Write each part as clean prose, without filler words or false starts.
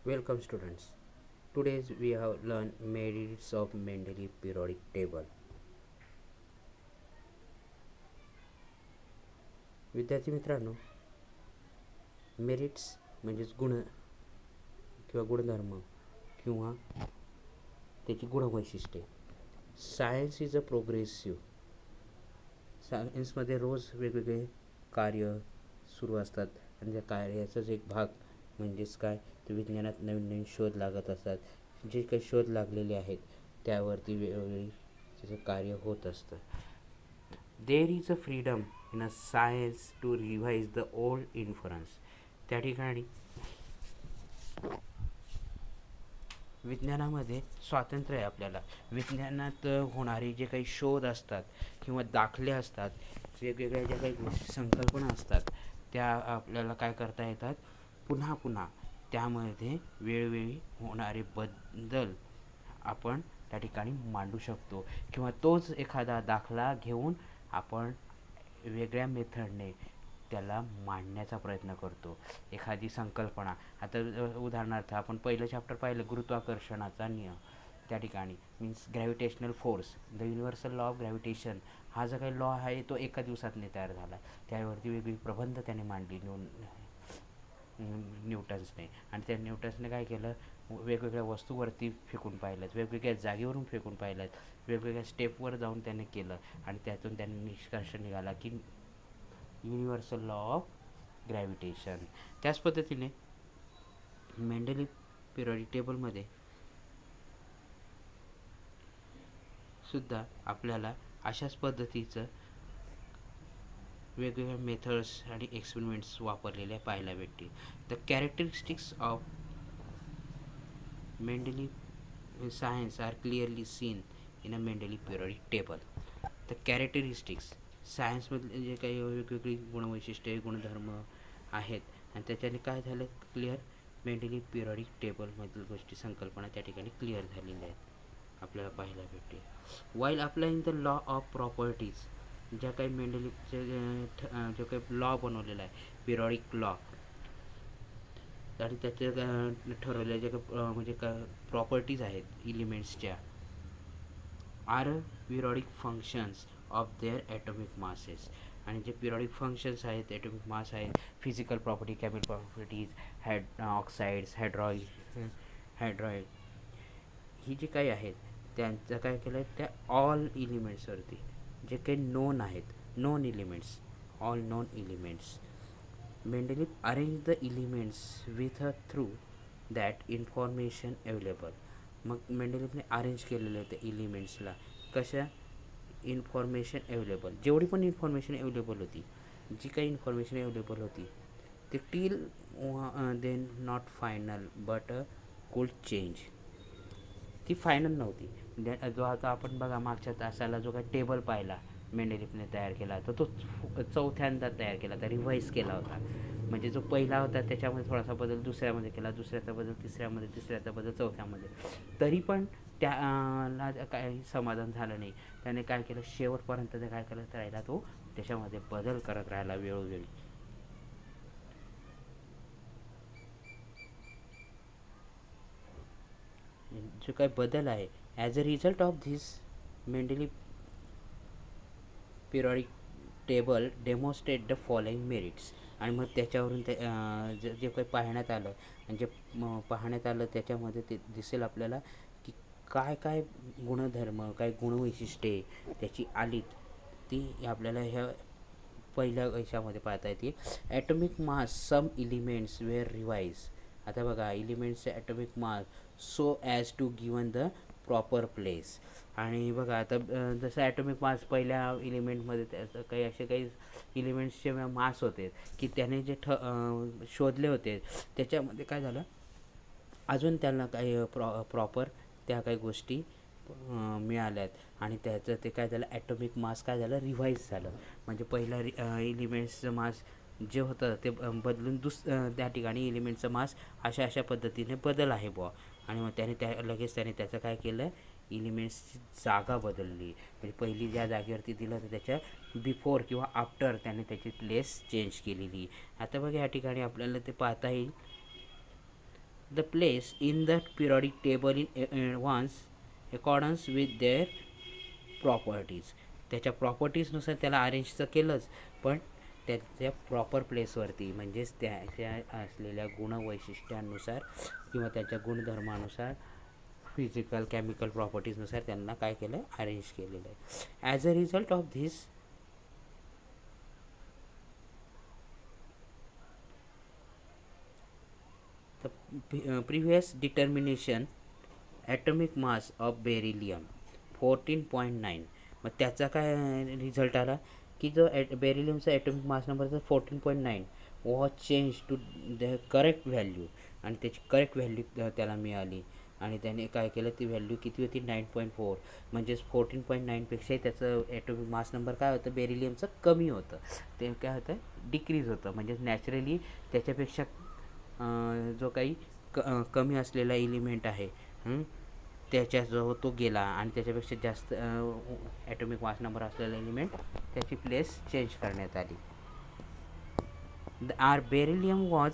Welcome students. Today we have learned merits of Mendeleev periodic table. विद्यार्थी मित्रांनो, merits म्हणजेच गुण किंवा गुणधर्म किंवा त्याची गुणवैशिष्ट्ये. Science is a progressive. सायन्समध्ये रोज वेगवेगळे कार्य सुरू असतात आणि त्या कार्याचाच एक भाग म्हणजेच काय, तर विज्ञानात नवीन नवीन शोध लागत असतात. जे काही शोध लागलेले आहेत त्यावरती वेगवेगळी त्याचं कार्य होत असतं. There is a freedom in a science to revise the old inference. त्या ठिकाणी विज्ञानामध्ये स्वातंत्र्य आहे. आपल्याला विज्ञानात होणारे जे काही शोध असतात किंवा दाखले असतात, वेगवेगळ्या ज्या काही संकल्पना असतात, त्या आपल्याला काय करता येतात, पुन्हा पुन्हा त्यामध्ये वेळोवेळी होणारे बदल आपण त्या ठिकाणी मांडू शकतो किंवा तोच एखादा दाखला घेऊन आपण वेगळ्या मेथडने त्याला मांडण्याचा प्रयत्न करतो. एखादी संकल्पना, आता उदाहरणार्थ आपण पहिलं चॅप्टर पाहिलं, गुरुत्वाकर्षणाचा नियम. त्या ठिकाणी means gravitational force, the universal law of gravitation, हा जो काही लॉ आहे तो एका दिवसात तयार झाला. त्यावरती वेगवेगळी प्रबंध त्याने मांडली न्यूटन्सने. आणि त्या न्यूटन्सने काय केलं, वेगवेगळ्या वस्तूवरती फेकून पाहिल्यात, वेगवेगळ्या जागेवरून फेकून पाहिल्यात, वेगवेगळ्या स्टेपवर जाऊन त्याने केलं आणि त्यातून त्याने निष्कर्ष निघाला की युनिव्हर्सल लॉ ऑफ ग्रॅव्हिटेशन. त्याच पद्धतीने मेंडलीव पिरियडिक टेबलमध्ये सुद्धा आपल्याला अशाच पद्धतीचं वेगवेगळ्या मेथड्स आणि एक्सपेरिमेंट्स वापरलेल्या पाहायला भेटतील. The characteristics of Mendeleev science are clearly seen in a Mendeleev periodic table. The characteristics, सायन्समधले जे काही वेगवेगळी गुणवैशिष्ट्ये गुणधर्म आहेत आणि त्याच्याने काय झालं, क्लिअर मेंडलीव पिरियडिक टेबलमधील गोष्टी संकल्पना त्या ठिकाणी क्लिअर झालेल्या आहेत आपल्याला पाहायला भेटते. While applying the law of properties, ज्या काही मेंडलीवचे जो काही लॉ बनवलेला आहे, पिरियडिक लॉ, आणि त्याचे ठरवलेल्या ज्या काही म्हणजे प्रॉपर्टीज आहेत इलिमेंट्सच्या, are periodic functions of their atomic masses. आणि जे पिरियडिक फंक्शन्स आहेत, ॲटॉमिक मास आहेत, physical property, chemical properties, oxides, hydride, ही जी काही आहेत त्यांचं काय केलं आहे, त्या ऑल एलिमेंट्सवरती जे काही नोन आहेत, non elements, all non elements. Mendeleev arrange the elements with a through that information available. मग मेंडलीवने अरेंज केलेलं आहे त्या एलिमेंट्सला, कशा, इन्फॉर्मेशन अवेलेबल, जेवढी पण इन्फॉर्मेशन अवेलेबल होती, जी काही इन्फॉर्मेशन अवेलेबल होती ते till then not final but could change. ती फायनल नव्हती. जो आता आपण बघा मागच्या तासाला जो काही टेबल पाहिला मेंडलीवने तयार केला, तर तो चौथ्यांदा तयार केला होता, रिवाईज केला होता. म्हणजे जो पहिला होता त्याच्यामध्ये थोडासा बदल दुसऱ्यामध्ये केला, दुसऱ्याचा बदल तिसऱ्यामध्ये, तिसऱ्याचा बदल चौथ्यामध्ये, तरी पण त्याला काही समाधान झालं नाही. त्याने काय केलं, शेवटपर्यंत ते काय करत राहिला, तो त्याच्यामध्ये बदल करत राहिला वेळोवेळी. जो काही बदल आहे, as a result of this Mendeleev periodic table demonstrate the following merits. आणि मग त्याच्यावरून ते जे काही पाहण्यात आलं आणि जे पाहण्यात आलं त्याच्यामध्ये ते दिसेल आपल्याला की काय काय गुणधर्म, काय गुणवैशिष्ट्ये त्याची आलीत, ती आपल्याला ह्या पहिल्या याच्यामध्ये पाहता येते. Atomic mass, some elements were revise. आता बघा, एलिमेंट्सचे atomic mass so as to given the proper place. आणि बघा आता जसं ॲटॉमिक मास पहिल्या एलिमेंटमध्ये त्याचं काही असे काही एलिमेंट्सचे मास होते की त्याने जे शोधले होते त्याच्यामध्ये काय झालं, अजून त्यांना काही प्रॉपर त्या काही गोष्टी मिळाल्यात आणि त्याचं ते काय झालं, ॲटॉमिक मास काय झालं, रिवाईज झालं. म्हणजे पहिला एलिमेंट्सचं मास जे होतं ते बदलून त्या ठिकाणी एलिमेंटचं मास अशा अशा पद्धतीने बदल आहे बुवा. आणि मग त्याने लगेच त्याने त्याचं काय केलं, एलिमेंट्सची जागा बदलली. म्हणजे पहिली ज्या जागेवरती दिलं तर त्याच्या बिफोर किंवा आफ्टर त्याने त्याची प्लेस चेंज केलेली. आता बघा या ठिकाणी आपल्याला ते पाहता येईल the place in the periodic table in once accordance with their properties. त्याच्या प्रॉपर्टीजनुसार त्याला अरेंज तर केलंच, पण त्याच्या प्रॉपर प्लेसवरती म्हणजेच त्याच्या असलेल्या गुणवैशिष्ट्यांनुसार किंवा त्याच्या गुणधर्मानुसार फिजिकल केमिकल प्रॉपर्टीजनुसार त्यांना काय केलं, अरेंज केलेलं आहे. As a result of this the previous determination atomic mass of beryllium 14.9. मग त्याचा काय रिझल्ट आला की जो बेरिलियमचा atomic mass number 14.9 was change to the correct value, आणि त्याची करेक्ट व्हॅल्यू त्याला मिळाली. आणि त्याने काय केलं, ती व्हॅल्यू किती होती, 9.4. म्हणजेच 14.9पेक्षाही त्याचं ॲटॉमिक मास नंबर काय होतं, बेरिलियमचं कमी होतं. ते काय होतं, डिक्रीज होतं. म्हणजेच नॅचरली त्याच्यापेक्षा जो काही कमी असलेला एलिमेंट आहे त्याच्याजवळ तो गेला, आणि त्याच्यापेक्षा जास्त ॲटॉमिक मास नंबर असलेला एलिमेंट त्याची प्लेस चेंज करण्यात आली. Are beryllium was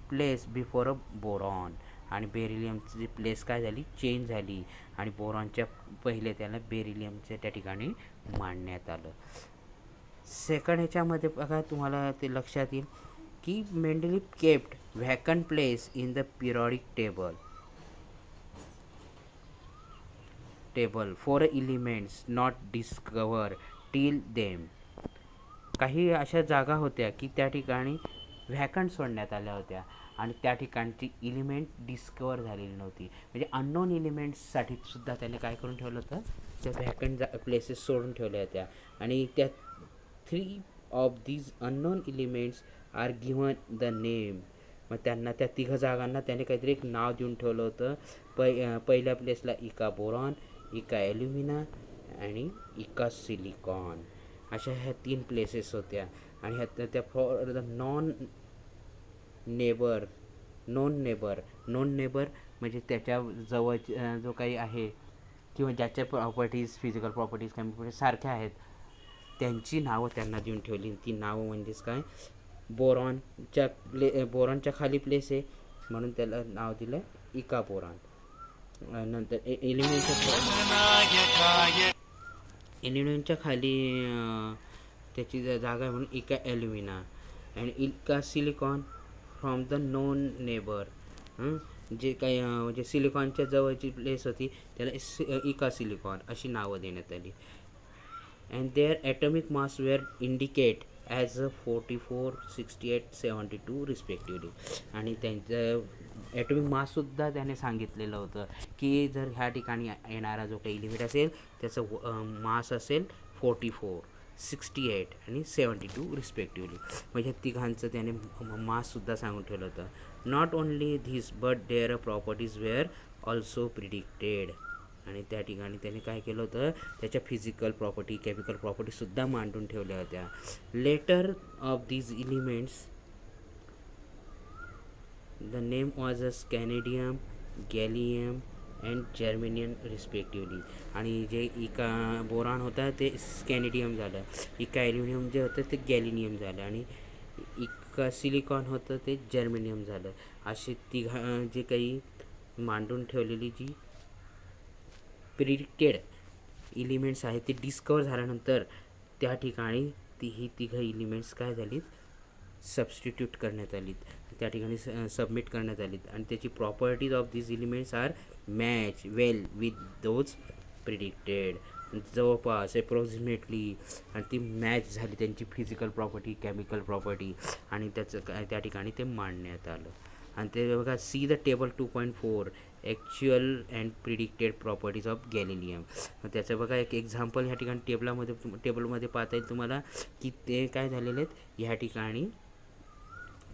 place before a boron, आणि बेरिलियमची जी प्लेस काय झाली, चेंज झाली, आणि बोरॉनच्या पहिले त्याला बेरिलियमच्या त्या ठिकाणी मांडण्यात आलं. सेकंड ह्याच्यामध्ये बघा तुम्हाला ते लक्षात येईल की Mendeleev kept vacant place in the periodic table for elements not discover till them. काही अशा जागा होत्या की त्या ठिकाणी व्हॅकंट सोडण्यात आल्या होत्या, आणि त्या ठिकाणची एलिमेंट डिस्कवर झालेली नव्हती. म्हणजे अननोन एलिमेंट्ससाठी सुद्धा त्याने काय करून ठेवलं होतं, त्या व्हॅकंट प्लेसेस सोडून ठेवल्या होत्या. आणि त्या 3 of these unknown elements are given the name. मग त्यांना त्या 3 जागांना त्याने काहीतरी एक नाव देऊन ठेवलं होतं. पहिल्या प्लेसला इका बोरॉन, इका ॲल्युमिना आणि इका सिलिकॉन, अशा ह्या 3 प्लेसेस होत्या. आणि ह्या त्या फॉर द नॉन नेबर म्हणजे त्याच्या जवळ जो काही आहे किंवा ज्याच्या प्रॉपर्टीज, फिजिकल प्रॉपर्टीज, केमिकल सारख्या आहेत, त्यांची नावं त्यांना देऊन ठेवली. ती नावं म्हणजेच काय, बोरॉनच्या खाली प्लेस आहे म्हणून त्याला नाव दिलं इका बोरॉन. नंतर एल्युमिनियमच्या खाली त्याची जागा आहे म्हणून इका ॲल्युमिना, आणि इका silicon from the non neighbour. जे काही म्हणजे सिलिकॉनच्या जवळची प्लेस होती त्याला इका सिलिकॉन अशी नावं देण्यात आली. And their atomic mass were indicate as a 44, 68, 72 respectively. आणि त्यांचं ॲटॉमिक माससुद्धा त्याने सांगितलेलं होतं की जर ह्या ठिकाणी येणारा जो काही एलिमेंट असेल त्याचं मास असेल 44, 68 आणि 72 रिस्पेक्टिवली. म्हणजे तिघांचं त्याने माससुद्धा सांगून ठेवलं होतं. Not only this but their properties were also predicted. आणि त्या ठिकाणी त्याने काय केलं होतं, त्याच्या फिजिकल प्रॉपर्टी, केमिकल प्रॉपर्टीसुद्धा मांडून ठेवल्या होत्या. Later of these elements the name was a scandium, gallium and germanium respectively. आणि जे इका बोरॉन होता ते स्कॅनेडियम झालं, इका ॲल्युमिनियम जे होतं ते गॅलिनियम झालं, आणि इका सिलिकॉन होतं ते जर्मेनियम झालं. असे जे काही मांडून ठेवलेली जी प्रिडिक्टेड एलिमेंट्स आहेत ते डिस्कवर झाल्यानंतर त्या ठिकाणी ही तिघं एलिमेंट्स काय झालीत, सबस्टिट्यूट करण्यात आलीत, त्या ठिकाणी सबमिट करण्यात आलीत. आणि त्याची properties of these elements are match well with those predicted, जवळपास अप्रॉक्सिमेटली, आणि ती मॅच झाली त्यांची फिजिकल प्रॉपर्टी, केमिकल प्रॉपर्टी, आणि त्याचं काय त्या ठिकाणी ते मांडण्यात आलं. आणि ते बघा, see the table 2.4 actual and predicted properties of gallium. मग त्याचं बघा एक एक्झाम्पल ह्या ठिकाणी टेबलमध्ये पाहता येईल तुम्हाला की ते काय झालेले आहेत. ह्या ठिकाणी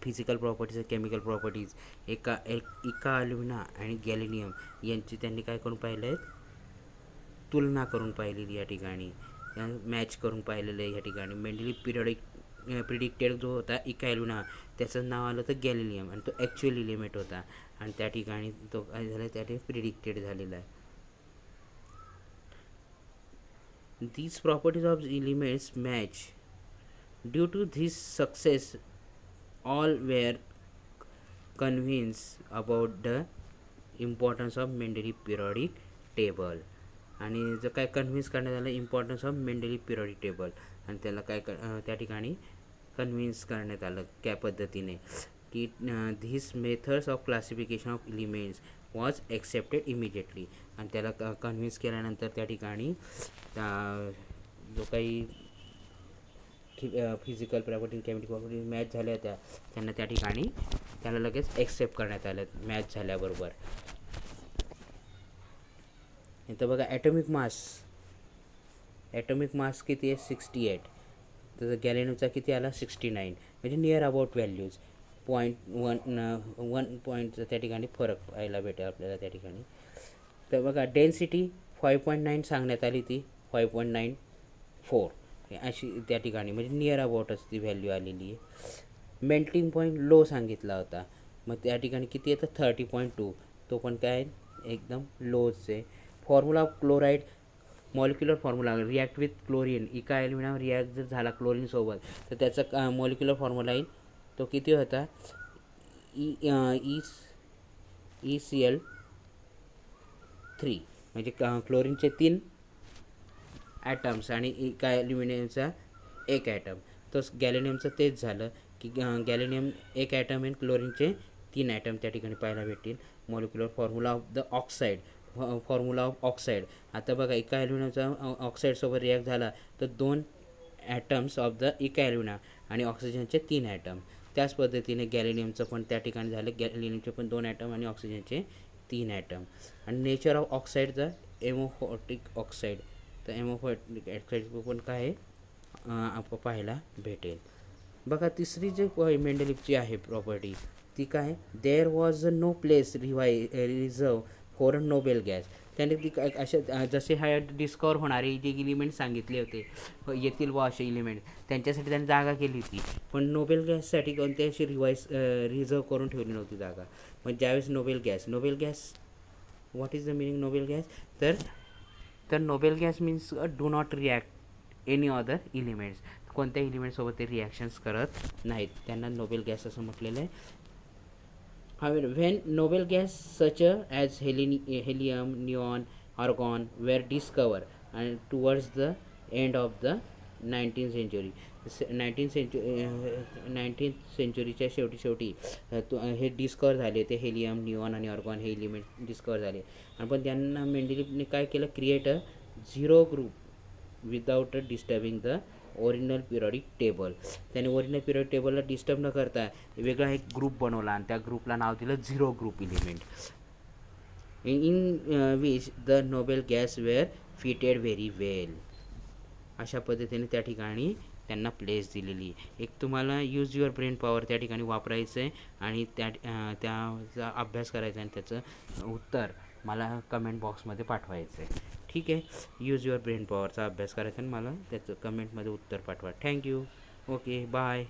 फिजिकल प्रॉपर्टीज, केमिकल प्रॉपर्टीज, इका ॲल्युमिना आणि गॅलिनियम यांची त्यांनी काय करून पाहिलं आहे, तुलना करून पाहिलेली या ठिकाणी, मॅच करून पाहिलेलं आहे. या ठिकाणी मेंडेलीफ प्रिडिक्टेड जो होता इका ॲल्युमिना, त्याचं नाव आलं होतं गॅलिलियम, आणि तो ॲक्च्युअल एलिमेंट होता, आणि त्या ठिकाणी तो काय झाला, त्या ठिकाणी प्रिडिक्टेड झालेला आहे. These properties of elements match. Due to this success, all were convince about the importance of Mendeleev periodic table. आणि जर काय कन्व्हिन्स करण्यात आलं importance of Mendeleev periodic table, आणि त्याला काय त्या ठिकाणी कन्व्हिन्स करण्यात आलं त्या पद्धतीने की this methods of classification of elements was accepted immediately. आणि त्याला कन्व्हिन्स केल्यानंतर त्या ठिकाणी जो काही physical property chemical property match झाल्या होत्या त्यांना त्या ठिकाणी त्याला लगेच ॲक्सेप्ट करण्यात आलं मॅच झाल्याबरोबर. इथं बघा ॲटॉमिक मास किती आहे 68. तर गॅलियमचा किती आला 69, म्हणजे नियर अबाउट व्हॅल्यूज 0.1 पॉईंटचा त्या ठिकाणी फरक पाहायला भेटेल आपल्याला त्या ठिकाणी. तर बघा डेन्सिटी 5.9 सांगण्यात आली, ती 5.94 अशी त्या ठिकाणी, म्हणजे नियर अबाउटच ती व्हॅल्यू आलेली आहे. मेल्टिंग पॉईंट लो सांगितला होता, मग त्या ठिकाणी किती येतं 30.2, तो पण काय एकदम लोच आहे. Formula of chloride molecular formula react with chlorine, इका ॲल्युमिनियम रिॲक्ट जर झाला क्लोरीनसोबत तर त्याचा मॉलिक्युलर फॉर्म्युला येईल तो किती होता ECl3, म्हणजे क्लोरीनचे 3 ॲटम्स आणि इका ॲल्युमिनियमचा 1 ॲटम. तो गॅलियमचं तेच झालं की गॅलियम 1 ॲटम आणि क्लोरीनचे 3 ॲटम त्या ठिकाणी पाहायला भेटतील. Molecular formula of the oxide आता बघा इका ॲल्युमिनियमचा ऑक्साईडसोबत रिॲक्ट झाला तर 2 ॲटम्स ऑफ द इका ॲल्युमिना आणि ऑक्सिजनचे 3 ॲटम. त्याच पद्धतीने गॅलियमचं पण त्या ठिकाणी झालं, गॅलियमचे पण 2 ॲटम आणि ऑक्सिजनचे 3 ॲटम. आणि नेचर ऑफ ऑक्साईडचा एमोफोटिक ऑक्साईड, तर एमोफोटिक ऑक्साईड पण काय पाहायला भेटेल. बघा तिसरी जे मेंडेलिफची आहे प्रॉपर्टी ती काय, there was no place reserve for noble gas. त्याने ती अशा जसे हा डिस्कवर होणारे जे इलिमेंट सांगितले होते येतील व असे इलिमेंट त्यांच्यासाठी त्यांनी जागा केली होती, पण नोबेल गॅससाठी कोणत्या अशी रिझर्व करून ठेवली नव्हती जागा. मग ज्यावेळेस noble gas what is the meaning noble gas, तर noble gas means do not react any other elements, कोणत्या इलिमेंटसोबत ते रिॲक्शन्स करत नाहीत, त्यांना नोबेल गॅस असं म्हटलेलं आहे. However, when noble gas such as helium, neon, argon were discovered and towards the end of the 19th century, 19th centuryच्या शेवटी हे डिस्कवर झाले, ते हेलियम, निऑन आणि ऑर्गॉन हे एलिमेंट डिस्कवर झाले. आणि पण त्यांना मेंडेलिफने काय केलं, create a zero group without disturbing the original periodic table. त्याने ओरिजिनल पिरियडिक टेबलला डिस्टर्ब न करता वेगळा एक ग्रुप बनवला आणि त्या ग्रुपला नाव दिलं zero group element, in which the noble gas were fitted very well. अशा पद्धतीने त्या ठिकाणी त्यांना प्लेस दिलेली. एक तुम्हाला यूज युअर ब्रेन पॉवर त्या ठिकाणी वापरायचं आहे आणि त्याचा अभ्यास करायचा आणि त्याचं उत्तर मला कमेंट बॉक्समध्ये पाठवायचं आहे. ठीक आहे, यूज युअर ब्रेन पॉवरचा अभ्यास करायचा आणि मला त्याचं कमेंटमध्ये उत्तर पाठवा. थँक्यू. Okay, bye.